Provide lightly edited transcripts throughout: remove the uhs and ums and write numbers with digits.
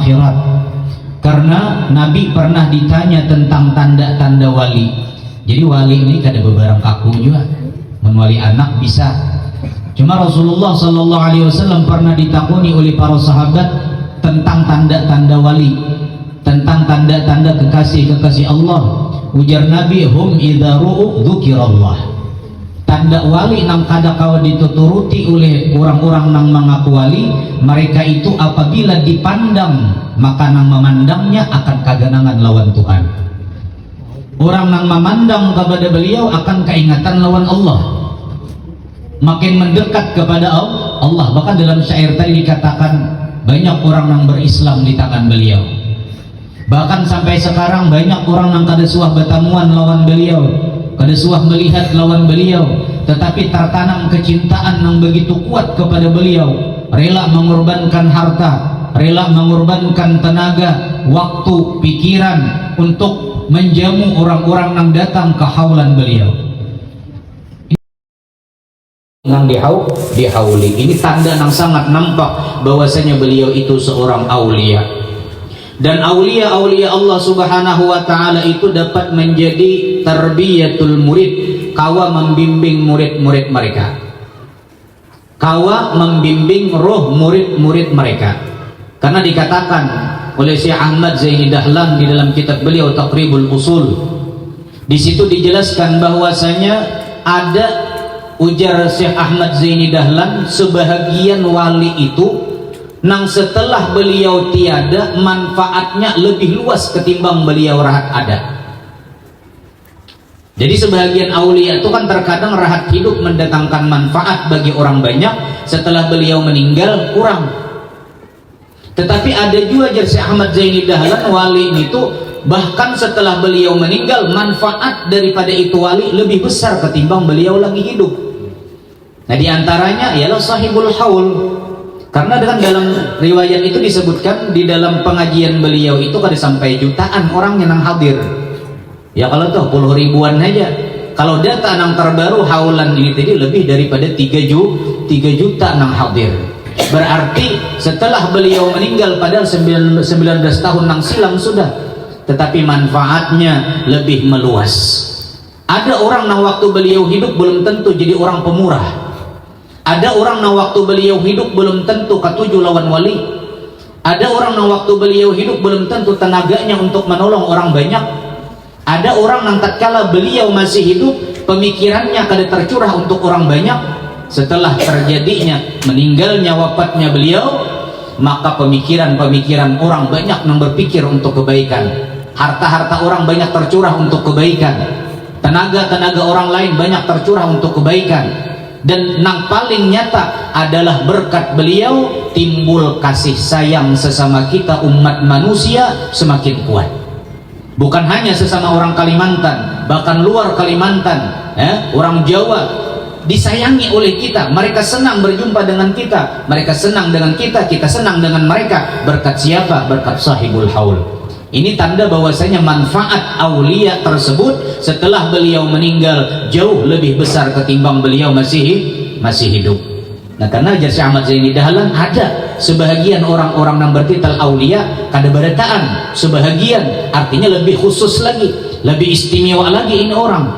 akhirat. Karena Nabi pernah ditanya tentang tanda-tanda wali. Jadi wali ini kada bebarang kaku juga. Menwali anak bisa. Cuma Rasulullah sallallahu alaihi wasallam pernah ditakuni oleh para sahabat tentang tanda-tanda wali, tentang tanda-tanda kekasih-kekasih Allah. Ujar Nabi, hum idza ru'u dzukirallah. Tanda wali nang kada kawa dituturuti oleh orang-orang nang mengaku wali, mereka itu apabila dipandang maka nang memandangnya akan kaganangan lawan Tuhan. Orang nang memandang kepada beliau akan keingatan lawan Allah, makin mendekat kepada Allah. Bahkan dalam syair tadi dikatakan banyak orang yang berislam di tangan beliau. Bahkan sampai sekarang banyak orang yang kada suah bertamuan lawan beliau, kada suah melihat lawan beliau, tetapi tertanam kecintaan yang begitu kuat kepada beliau, rela mengorbankan harta, rela mengorbankan tenaga, waktu, pikiran untuk menjamu orang-orang yang datang ke haulan beliau. Yang dihauli ini tanda yang sangat nampak bahwasanya beliau itu seorang aulia. Dan aulia-aulia Allah subhanahu wa ta'ala itu dapat menjadi tarbiyatul murid, kawa membimbing murid-murid mereka, kawa membimbing roh murid-murid mereka. Karena dikatakan oleh Syekh Ahmad Zaini Dahlan di dalam kitab beliau Taqribul Usul, di situ dijelaskan bahwasanya ada, ujar Syekh Ahmad Zaini Dahlan, sebahagian wali itu nang setelah beliau tiada manfaatnya lebih luas ketimbang beliau rahat ada. Jadi sebahagian aulia itu kan terkadang rahat hidup mendatangkan manfaat bagi orang banyak, setelah beliau meninggal kurang. Tetapi ada juga Syekh Ahmad Zaini Dahlan, wali itu bahkan setelah beliau meninggal manfaat daripada itu wali lebih besar ketimbang beliau lagi hidup. Nah diantaranya ialah sahibul haul. Karena dengan dalam riwayat itu disebutkan di dalam pengajian beliau itu kada sampai jutaan orang yang hadir. Ya kalau tuh puluh ribuan aja. Kalau data nang terbaru haulan ini tadi lebih daripada 3 juta nang hadir. Berarti setelah beliau meninggal padahal 19 tahun nang silam sudah, tetapi manfaatnya lebih meluas. Ada orang nang waktu beliau hidup belum tentu jadi orang pemurah. Ada orang yang waktu beliau hidup belum tentu katuju lawan wali. Ada orang yang waktu beliau hidup belum tentu tenaganya untuk menolong orang banyak. Ada orang yang tatkala beliau masih hidup pemikirannya kada tercurah untuk orang banyak. Setelah terjadinya meninggalnya, wafatnya beliau, maka pemikiran-pemikiran orang banyak yang berpikir untuk kebaikan. Harta-harta orang banyak tercurah untuk kebaikan. Tenaga-tenaga orang lain banyak tercurah untuk kebaikan. Dan yang paling nyata adalah berkat beliau timbul kasih sayang sesama kita umat manusia semakin kuat. Bukan hanya sesama orang Kalimantan, bahkan luar Kalimantan, orang Jawa disayangi oleh kita. Mereka senang berjumpa dengan kita, mereka senang dengan kita, kita senang dengan mereka. Berkat siapa? Berkat sahibul haul. Ini tanda bahwasanya manfaat aulia tersebut setelah beliau meninggal jauh lebih besar ketimbang beliau masih hidup. Nah karena Syekh Ahmad Zaini Dahlan ada sebahagian orang-orang yang bertitel aulia kada berataan, sebahagian artinya lebih khusus lagi, lebih istimewa lagi ini orang.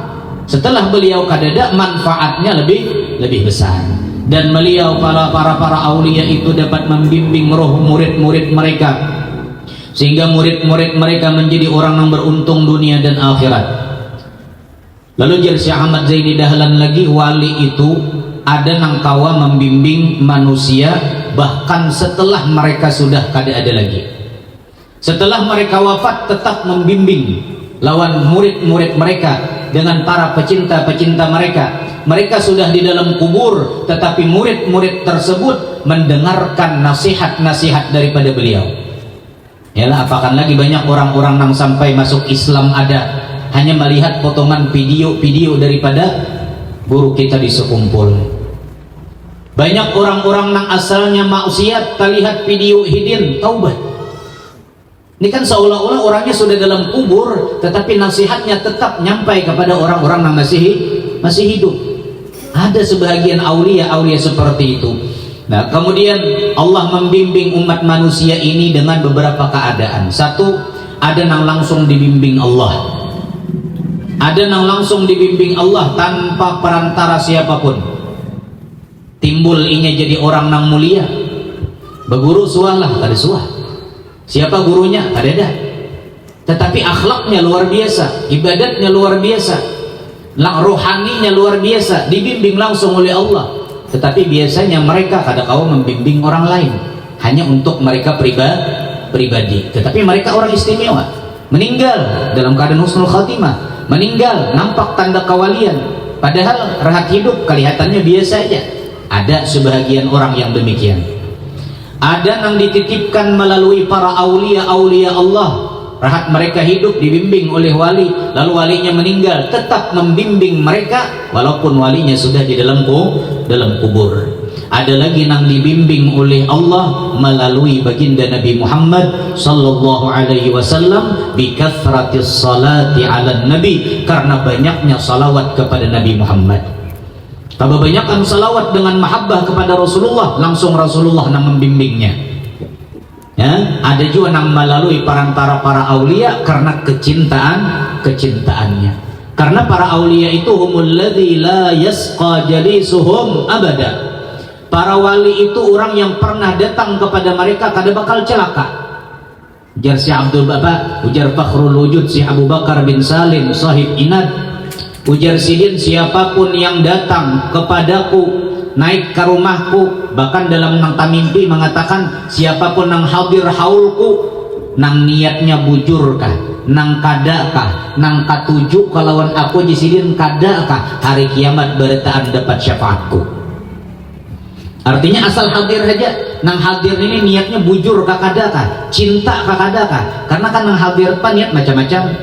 Setelah beliau kadada manfaatnya lebih besar. Dan beliau para aulia itu dapat membimbing roh murid-murid mereka, sehingga murid-murid mereka menjadi orang yang beruntung dunia dan akhirat. Lalu Syekh Ahmad Zaini Dahlan lagi, wali itu ada nang kawa membimbing manusia bahkan setelah mereka sudah kada ada lagi. Setelah mereka wafat tetap membimbing lawan murid-murid mereka dengan para pecinta-pecinta mereka. Mereka sudah di dalam kubur tetapi murid-murid tersebut mendengarkan nasihat-nasihat daripada beliau. Yalah, apakan lagi banyak orang-orang yang sampai masuk Islam ada hanya melihat potongan video-video daripada guru kita di sekumpul. Banyak orang-orang yang asalnya maksiat terlihat video hidin taubat. Ini kan seolah-olah orangnya sudah dalam kubur tetapi nasihatnya tetap nyampai kepada orang-orang yang masih hidup. Ada sebahagian aulia seperti itu. Nah, kemudian Allah membimbing umat manusia ini dengan beberapa keadaan. Satu, ada yang langsung dibimbing Allah. Ada yang langsung dibimbing Allah tanpa perantara siapapun. Timbul inya jadi orang nang mulia. Beguru suah lah, kada suah. Siapa gurunya? Kada ada. Tetapi akhlaknya luar biasa, ibadatnya luar biasa, rohaninya luar biasa, dibimbing langsung oleh Allah. Tetapi biasanya mereka kada kau membimbing orang lain, hanya untuk mereka pribadi. Tetapi mereka orang istimewa, meninggal dalam keadaan husnul khatimah, meninggal nampak tanda kewalian, padahal rahat hidup kelihatannya biasa aja. Ada sebahagian orang yang demikian. Ada yang dititipkan melalui para aulia Allah, rahat mereka hidup dibimbing oleh wali, lalu walinya meninggal tetap membimbing mereka walaupun walinya sudah di dalam kubur. Ada lagi yang dibimbing oleh Allah melalui baginda Nabi Muhammad sallallahu alaihi wasallam bi kathratis salati ala nabi, karena banyaknya salawat kepada Nabi Muhammad. Kebanyakan salawat dengan mahabbah kepada Rasulullah, langsung Rasulullah yang membimbingnya. Ya, ada juga yang melalui perantara para aulia karena kecintaannya. Karena para aulia itu humul ladzi la yasqa jalisuhum abada. Para wali itu orang yang pernah datang kepada mereka kada bakal celaka. Ujar si Abdul Baba, ujar Fakhrul Wujud si Abu Bakar bin Salim sahib Inad, ujar sidin, siapapun yang datang kepadaku, naik ke rumahku, bahkan dalam nang mimpi mengatakan siapapun nang hadir haulku, nang niatnya bujurkah, nang kadakah, nang katuju kalawan aku jisidin kadakah, hari kiamat beretaan dapat syafaatku. Artinya asal hadir aja, nang hadir ini niatnya bujur kakadakah, cinta kakadakah, karena kan nang hadir pan niat macam-macam,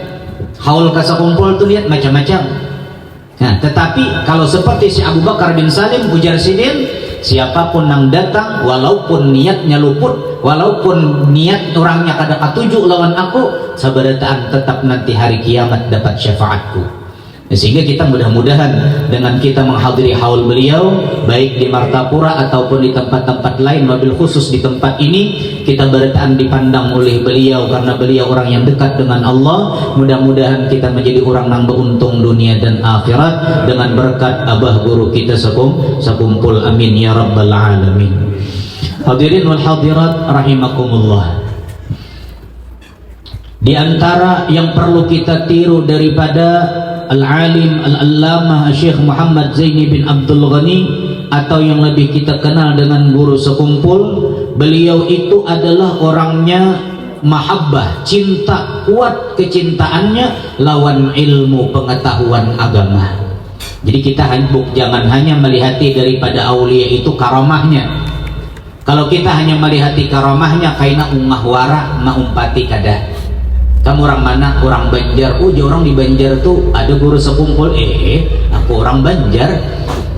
haul kasakumpul tuh niat macam-macam. Nah, tetapi kalau seperti si Abu Bakar bin Salim, ujar sidin, siapapun yang datang walaupun niatnya luput, walaupun niat orangnya kada katuju lawan aku, sabarataan tetap nanti hari kiamat dapat syafaatku. Sehingga kita mudah-mudahan dengan kita menghadiri haul beliau, baik di Martapura ataupun di tempat-tempat lain, wabil khusus di tempat ini, kita berataan dipandang oleh beliau karena beliau orang yang dekat dengan Allah. Mudah-mudahan kita menjadi orang yang beruntung dunia dan akhirat dengan berkat abah guru kita sekumpul, amin ya rabbal alamin. Hadirin wal hadirat rahimakumullah. Di antara yang perlu kita tiru daripada Al-Alim Al-Allamah Syekh Muhammad Zaini bin Abdul Ghani, atau yang lebih kita kenal dengan guru sekumpul, beliau itu adalah orangnya mahabbah, cinta, kuat kecintaannya lawan ilmu pengetahuan agama. Jadi kita jangan hanya melihati daripada aulia itu karamahnya. Kalau kita hanya melihati karamahnya kaina ungah wara maumpati kada. Kamu orang mana? Orang Banjar. Oh, orang di Banjar tuh ada guru sekumpul. Aku orang Banjar.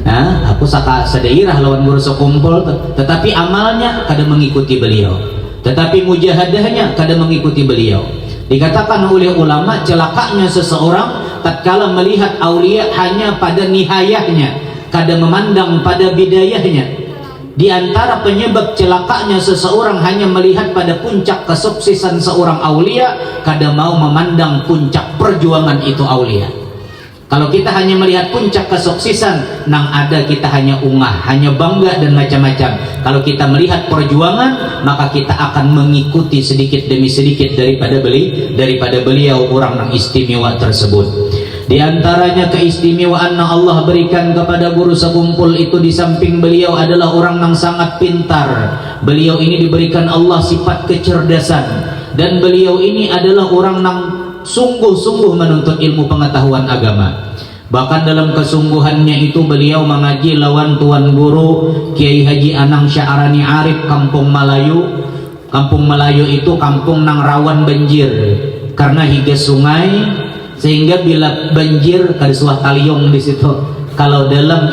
Nah, aku sedairah lawan guru sekumpul. Tetapi amalnya kada mengikuti beliau. Tetapi mujahadahnya kada mengikuti beliau. Dikatakan oleh ulama, celakanya seseorang tatkala melihat aulia hanya pada nihayahnya, kada memandang pada bidayahnya. Di antara penyebab celakanya seseorang hanya melihat pada puncak kesuksesan seorang aulia, kada mau memandang puncak perjuangan itu aulia. Kalau kita hanya melihat puncak kesuksesan, nang ada kita hanya ungah, hanya bangga dan macam-macam. Kalau kita melihat perjuangan, maka kita akan mengikuti sedikit demi sedikit daripada beliau orang yang istimewa tersebut. Di antaranya keistimewaan yang Allah berikan kepada guru sekumpul itu, di samping beliau adalah orang yang sangat pintar. Beliau ini diberikan Allah sifat kecerdasan, dan beliau ini adalah orang yang sungguh-sungguh menuntut ilmu pengetahuan agama. Bahkan dalam kesungguhannya itu beliau mengaji lawan tuan guru Kiai Haji Anang Sya'rani Arif, Kampung Melayu. Kampung Melayu itu kampung nang rawan banjir karena higa sungai, sehingga bila banjir kada suah taliung di situ. Kalau dalam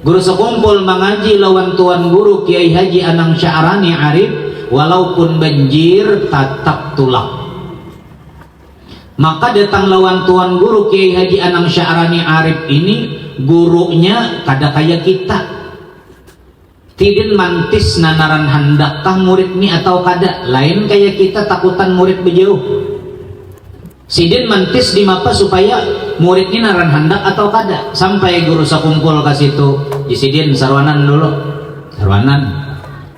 guru sekumpul mengaji lawan tuan guru Kiai Haji Anang Sya'rani Arif, walaupun banjir tatap tulak. Maka datang lawan tuan guru Kiai Haji Anang Sya'rani Arif ini, gurunya kada kaya kita. Tidin mantis nanaran handakkah murid ni atau kada, lain kayak kita takutan murid bejauh. Sidin mantis di mapa supaya murid ni naran handak atau kada, sampai guru sakumpul ke situ di sidin sarwanan dulu, sarwanan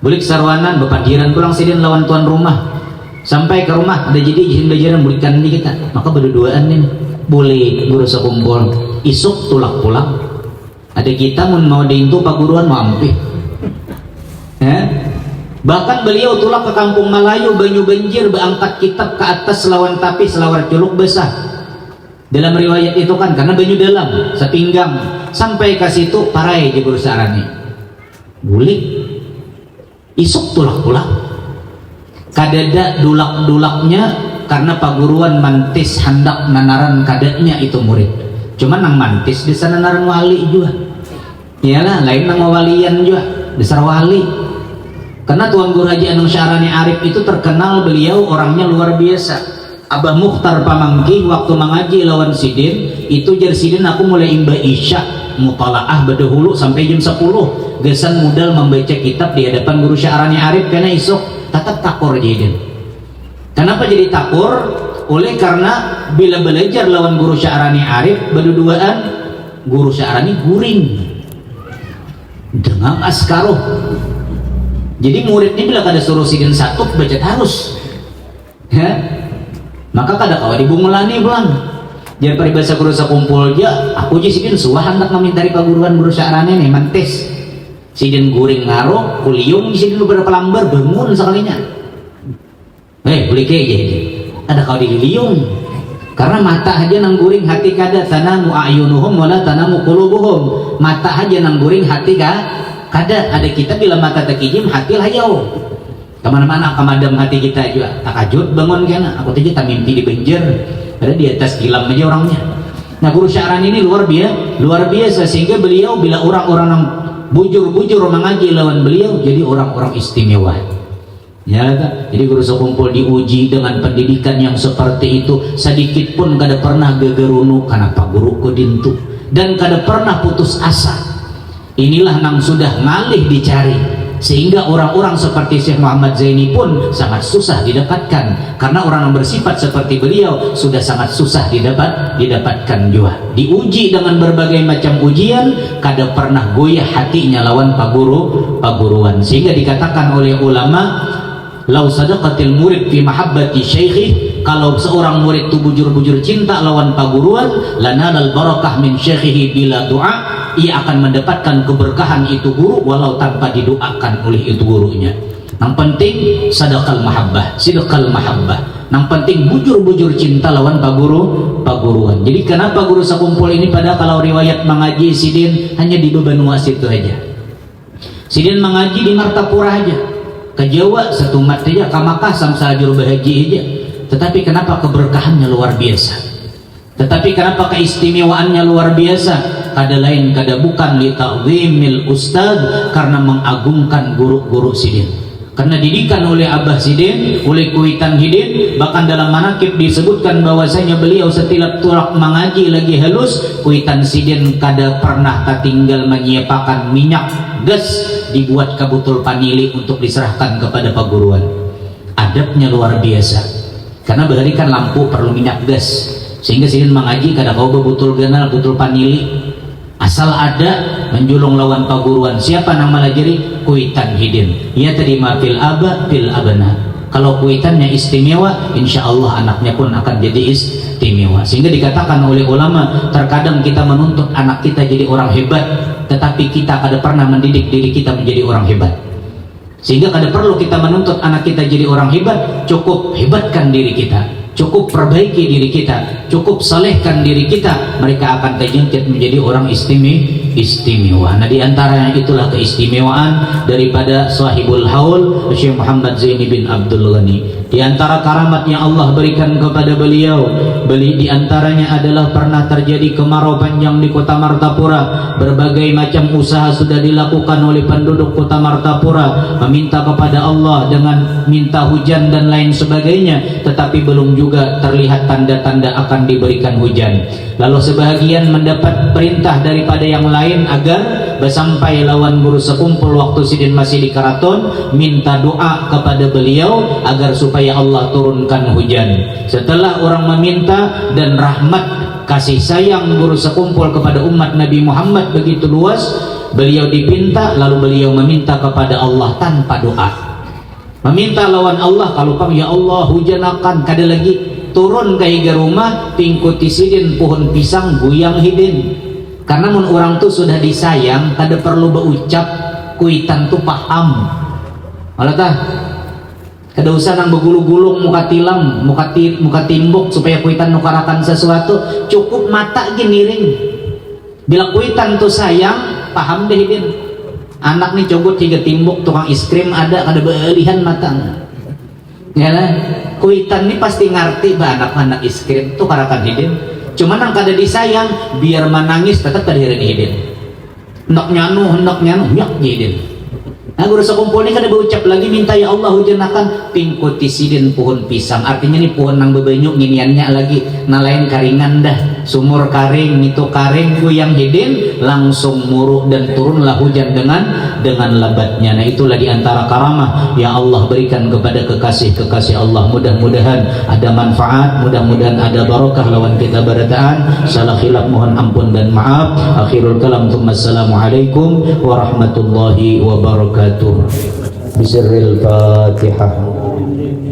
bulik sarwanan bepadiran pulang sidin lawan tuan rumah, sampai ke rumah ada jadi izin belajaran bulikan di kita, maka berduaan nih boleh guru sakumpul isuk tulak pulang, ada kita mau diintu pak guruan mau ampih. Bahkan beliau tulak ke kampung Melayu Banyu Banjir berangkat kitab ke atas lawan tapi selawar culuk besar dalam riwayat itu kan, karena banyu dalam sepinggang sampai ke situ parai di guru sarani bulik isuk tulak pulang kadada dulak-dulaknya karena paguruan mantis hendak nanaran kadanya itu murid, cuman nang mantis di sana naran wali juga iyalah, lain nang walian juga besar wali. Karena Tuan Guru Haji Anung Syarani Arif itu terkenal beliau orangnya luar biasa. Abah Mukhtar Pamangki waktu mengaji lawan sidin itu jar sidin aku mulai imba isya mutalaah bedahulu sampai jam 10 gesan modal membaca kitab di hadapan Guru Syarani Arif karena isuk tetap takur jadin. Kenapa jadi takur? Oleh karena bila belajar lawan Guru Syarani Arif berduaan Guru Syarani guring dengan askaruh. Jadi murid ini bila kada suruh sidin satu baca harus ya, maka kada kawa dibungulani pulang jadi peribahasa guru sakumpul aja aku aja sidin suah hendak memintari paguruan Guru Syarani nih mantis sidin guring ngaruh kuliung sidin beberapa lambar bangun sekalinya boleh kayak jadi ada kawa diliung karena mata aja nang guring hati kada tanamu ayunuhum wala tanamu qulubuhum, mata aja nang guring hati kada, ada kita bila mata terkijim hati layau kemana-mana kemadam hati kita juga takajud bangun kena aku tadi tak mimpi di Banjar ada di atas kilam aja orangnya. Nah Guru Syarani ini luar biasa sehingga beliau bila orang-orang yang bujur-bujur mengaji lawan beliau jadi orang-orang istimewa ya. Jadi guru sekumpul diuji dengan pendidikan yang seperti itu, sedikit pun kada pernah gegerunu kenapa guru kudintu dan kada pernah putus asa. Inilah nang sudah ngalih dicari sehingga orang-orang seperti Syekh Muhammad Zaini pun sangat susah didapatkan karena orang yang bersifat seperti beliau sudah sangat susah didapatkan juga. Diuji dengan berbagai macam ujian kada pernah goyah hatinya lawan paguruan sehingga dikatakan oleh ulama lau sadaqatil murid fi mahabbati syaikhi, kalau seorang murid itu bujur-bujur cinta lawan paguruan lanalal barakah min syaikhihi bila doa, ia akan mendapatkan keberkahan itu guru walau tanpa didoakan oleh itu gurunya. Yang penting sadaqal mahabbah, sidqal mahabbah. Yang penting bujur-bujur cinta lawan paguruan. Jadi kenapa guru sakumpul ini pada kalau riwayat mengaji sidin hanya di Bebanua situ aja. Sidin mengaji di Martapura aja. Ke Jawa satu mat aja, ke Makassar sajur bahaji aja. Tetapi kenapa keberkahannya luar biasa? Tetapi kenapa keistimewaannya luar biasa? Kada lain kada bukan li ta'zimil ustad, karena mengagungkan guru-guru sidin. Karena didikan oleh Abah Sidin, oleh Kuitan Hidin, bahkan dalam manakib disebutkan bahwasanya beliau setiap tulak mengaji lagi halus, Kuitan Sidin kada pernah ketinggal menyiapkan minyak gas dibuat kabutul panili untuk diserahkan kepada paguruan. Adabnya luar biasa. Karena berikan lampu perlu minyak gas, sehingga Sidin mengaji kada kau bebutul ganal butul panili. Asal ada menjulung lawan paguruan. Siapa nama lajari? Kuitan Hidin. Ia terima fil aba fil abana. Kalau kuitannya istimewa, insya Allah anaknya pun akan jadi istimewa. Sehingga dikatakan oleh ulama, terkadang kita menuntut anak kita jadi orang hebat, tetapi kita kada pernah mendidik diri kita menjadi orang hebat. Sehingga kada perlu kita menuntut anak kita jadi orang hebat, cukup hebatkan diri kita, cukup perbaiki diri kita, cukup salehkan diri kita, mereka akan terjangkit menjadi orang istimewa. Nah, diantaranya itulah keistimewaan daripada sahibul haul Syekh Muhammad Zaini bin Abdul Ghani. Di antara karamat yang Allah berikan kepada beliau, diantaranya adalah pernah terjadi kemarau panjang di kota Martapura. Berbagai macam usaha sudah dilakukan oleh penduduk kota Martapura, meminta kepada Allah dengan minta hujan dan lain sebagainya, tetapi belum juga terlihat tanda-tanda akan diberikan hujan. Lalu sebahagian mendapat perintah daripada yang lain agar bersampai lawan guru sekumpul waktu sidin masih di keraton, minta doa kepada beliau agar supaya Allah turunkan hujan. Setelah orang meminta dan rahmat kasih sayang guru sekumpul kepada umat Nabi Muhammad begitu luas, beliau dipinta lalu beliau meminta kepada Allah tanpa doa, meminta lawan Allah, kalau pang ya Allah hujan akan kada lagi turun ke higa rumah pingkuti sidin pohon pisang buyang hidin. Karena mun orang tuh sudah disayang kada perlu berucap kuitan tuh paham malah tah kada usah nang begulung-gulung muka tilam muka timbuk supaya kuitan nukarakan sesuatu, cukup mata giniring bila kuitan tuh sayang paham deh hidin. Anak nih cogot tiga timbuk tukang es krim ada kada beelihan matang ya lah, kuitan nih pasti ngerti bah anak-anak es krim tuh karakan hidin. Cuman yang kada disayang biar menangis tetap kada hidin, hendak nyanu nyak hidin. Nah guru sekumpul ini kada berucap lagi minta ya Allah hujan akan pingkuti sidin pohon pisang, artinya nih pohon nang bebenyuk nginiannya lagi nah lain karingan dah, sumur karing itu karing yang hidin langsung muruh dan turunlah hujan dengan lebatnya. Nah itulah diantara karamah yang Allah berikan kepada kekasih Allah. Mudah-mudahan ada manfaat, mudah-mudahan ada barakah lawan kita barataan. Salah khilaf mohon ampun dan maaf. Akhirul kalam, assalamualaikum warahmatullahi wabarakatuh. Bismillahirrahmanirrahim.